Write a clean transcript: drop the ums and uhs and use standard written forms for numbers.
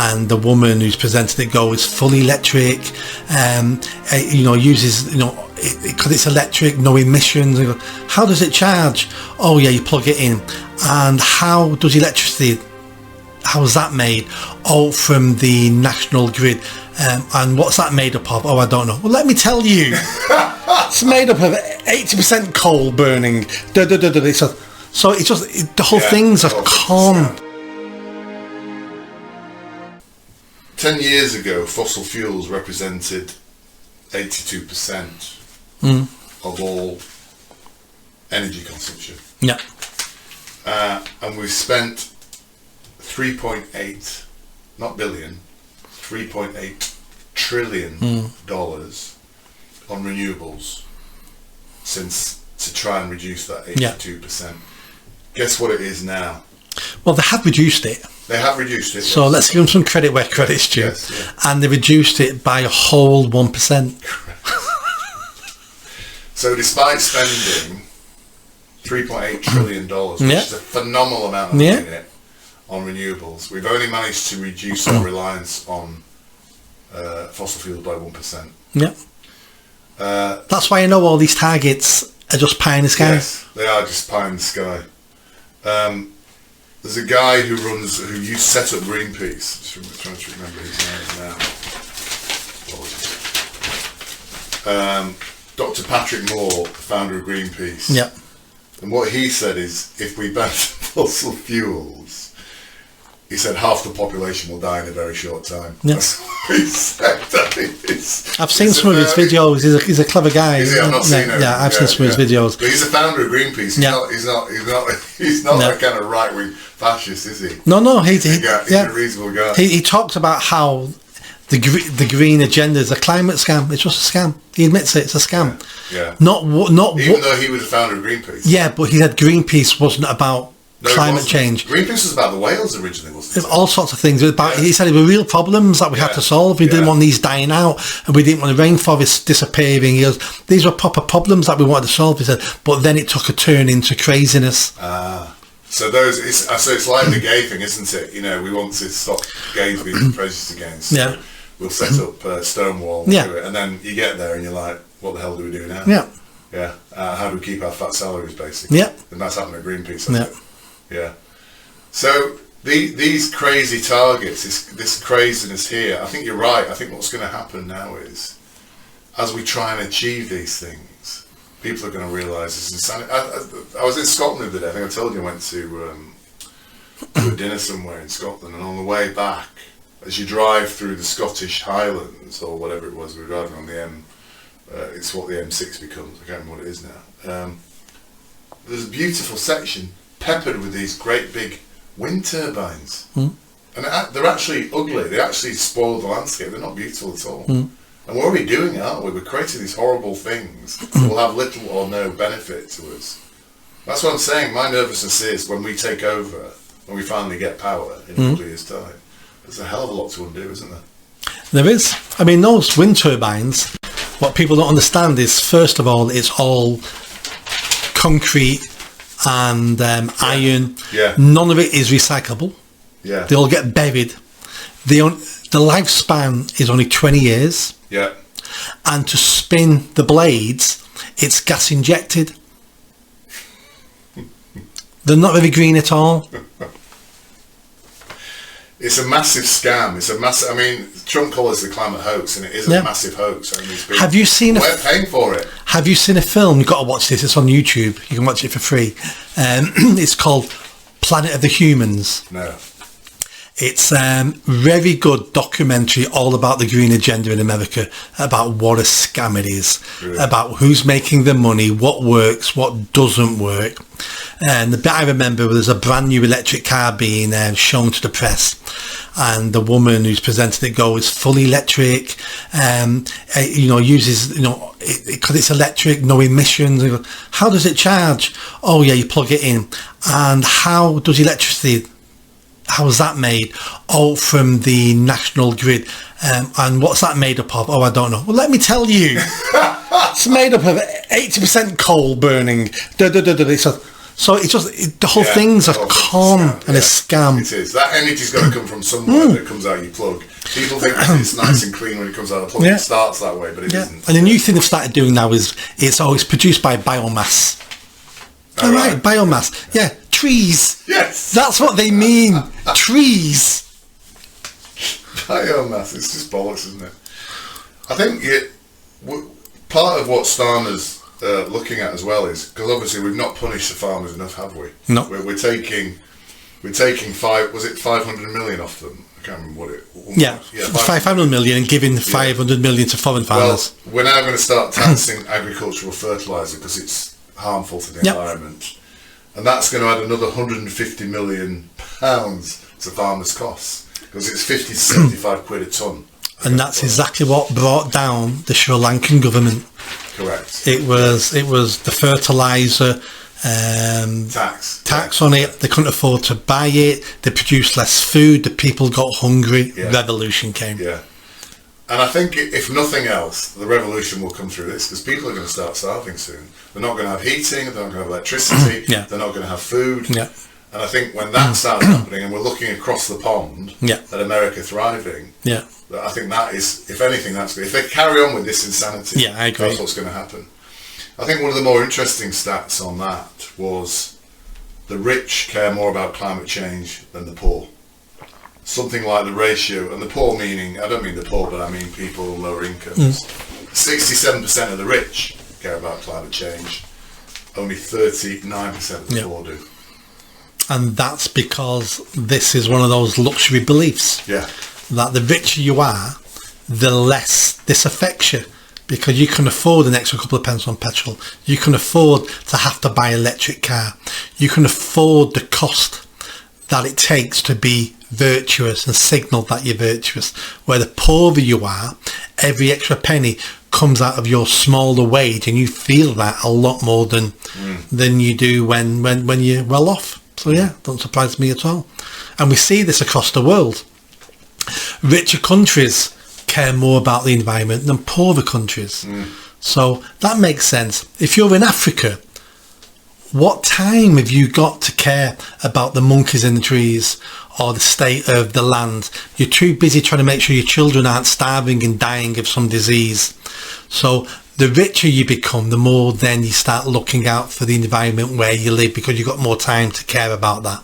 and the woman who's presenting it goes, fully electric, uses, because it's electric, no emissions. How does it charge? Oh yeah, you plug it in. And how does electricity, how is that made? Oh, from the national grid. And what's that made up of? Oh, I don't know. Well, let me tell you. It's made up of 80% coal burning. So it's just, the whole thing's a con. 10 years ago, fossil fuels represented 82% of all energy consumption. Yeah. And we've spent 3.8, not billion, 3.8 trillion dollars on renewables since, to try and reduce that 82%. Guess what it is now? Well, they have reduced it. They have reduced it. So let's give them some credit where credit's due. Yes, yeah. And they reduced it by a whole 1%. So despite spending $3.8 trillion, which is a phenomenal amount of money on renewables, we've only managed to reduce our reliance on fossil fuels by 1%. Yeah. That's why I know all these targets are just pie in the sky. Yes, they are just pie in the sky. There's a guy who used to set up Greenpeace. I'm trying to remember his name now. Dr. Patrick Moore, the founder of Greenpeace. Yeah. And what he said is, if we ban fossil fuels, he said half the population will die in a very short time. Yeah. That's what he said. I've seen some of his videos. He's a clever guy. I've not seen him. Yeah, I've seen some of his videos. But he's the founder of Greenpeace. He's not a kind of right-wing fascist, is he? No. He's a reasonable guy. He talks about how the green agenda is a climate scam. It's just a scam. He admits it. It's a scam. Yeah. Even though he was the founder of Greenpeace. Yeah, but he said Greenpeace wasn't about climate change. Greenpease was about the whales originally, wasn't it? All sorts of things. He said there were real problems that we had to solve. We didn't want these dying out, and we didn't want the rainforest disappearing. He goes, these were proper problems that we wanted to solve. He said, but then it took a turn into craziness. So it's like the gay thing, isn't it? We want to stop gays being prejudiced against. Yeah. We'll set up Stonewall and do it, and then you get there and you're like, what the hell do we do now? Yeah. Yeah. How do we keep our fat salaries, basically? Yeah. And that's happened at Greenpeace. Yeah. Yeah. So these crazy targets, this craziness here, I think you're right. I think what's going to happen now is, as we try and achieve these things, people are going to realise this is insanity. I was in Scotland the other day. I think I told you I went to a dinner somewhere in Scotland, and on the way back, as you drive through the Scottish Highlands, or whatever it was, we were driving on the it's what the M6 becomes, I can't remember what it is now. There's a beautiful section peppered with these great big wind turbines. And they're actually ugly. They actually spoil the landscape. They're not beautiful at all. And we're already doing it, aren't we? We're creating these horrible things that will have little or no benefit to us. That's what I'm saying. My nervousness is when we take over, when we finally get power in a couple of years' time, there's a hell of a lot to undo, isn't there? There is. I mean, those wind turbines, what people don't understand is, first of all, it's all concrete and iron. Yeah. None of it is recyclable. Yeah. They all get buried. The lifespan is only 20 years. Yeah. And to spin the blades, it's gas injected. They're not very green at all. It's a massive scam. It's a massive. I mean, Trump calls it the climate hoax, and it is a massive hoax. I mean, have you seen? We're paying for it. Have you seen a film? You've got to watch this. It's on YouTube. You can watch it for free. It's called Planet of the Humans. No. It's very good documentary all about the green agenda in America, about what a scam it is, about who's making the money, what works, what doesn't work. And the bit I remember, there's a brand new electric car being shown to the press, and the woman who's presenting it goes, fully electric, uses, because it's electric, no emissions. How does it charge? Oh yeah, you plug it in. And how does electricity, how is that made? Oh, from the national grid. And what's that made up of? Oh, I don't know. Well, let me tell you. It's made up of 80% coal burning. So it's just the whole thing's a con and a scam. It is. That energy's got to come from somewhere that comes out your plug. People think it's nice and clean when it comes out of the plug. Yeah. It starts that way, but it isn't. And the new thing they've started doing now is it's produced by biomass. All right, biomass. Yeah, trees. Yes. That's what they mean. Trees. Biomass. It's just bollocks, isn't it? I think part of what Starmer's looking at as well is, because obviously we've not punished the farmers enough, have we? No. We're taking 500 million off them. I can't remember what it. Yeah, 500 million and giving 500 million to foreign farmers. Well, we're now going to start taxing agricultural fertiliser because it's harmful to the environment, and that's going to add another 150 million pounds to farmers' costs because it's 50 to 75 quid a tonne. And that's exactly what brought down the Sri Lankan government. Correct. It was the fertiliser tax on it. They couldn't afford to buy it. They produced less food. The people got hungry. Yeah. Revolution came. Yeah. And I think if nothing else, the revolution will come through this because people are going to start starving soon. They're not going to have heating. They're not going to have electricity. Yeah. They're not going to have food. Yeah. And I think when that starts happening, and we're looking across the pond at America thriving, I think that is, if anything, if they carry on with this insanity, I agree. That's what's going to happen. I think one of the more interesting stats on that was the rich care more about climate change than the poor. Something like the ratio, and the poor meaning, I don't mean the poor, but I mean people on lower incomes. 67% of the rich care about climate change. Only 39% of the poor do. And that's because this is one of those luxury beliefs. Yeah. That the richer you are, the less this affects you. Because you can afford an extra couple of pence on petrol. You can afford to have to buy an electric car. You can afford the cost that it takes to be virtuous and signal that you're virtuous. Where the poorer you are, every extra penny comes out of your smaller wage, and you feel that a lot more than you do when you're well off. So yeah, don't surprise me at all. And we see this across the world. Richer countries care more about the environment than poorer countries. So that makes sense. If you're in Africa, what time have you got to care about the monkeys in the trees or the state of the land? You're too busy trying to make sure your children aren't starving and dying of some disease. So the richer you become, the more then you start looking out for the environment where you live, because you've got more time to care about that.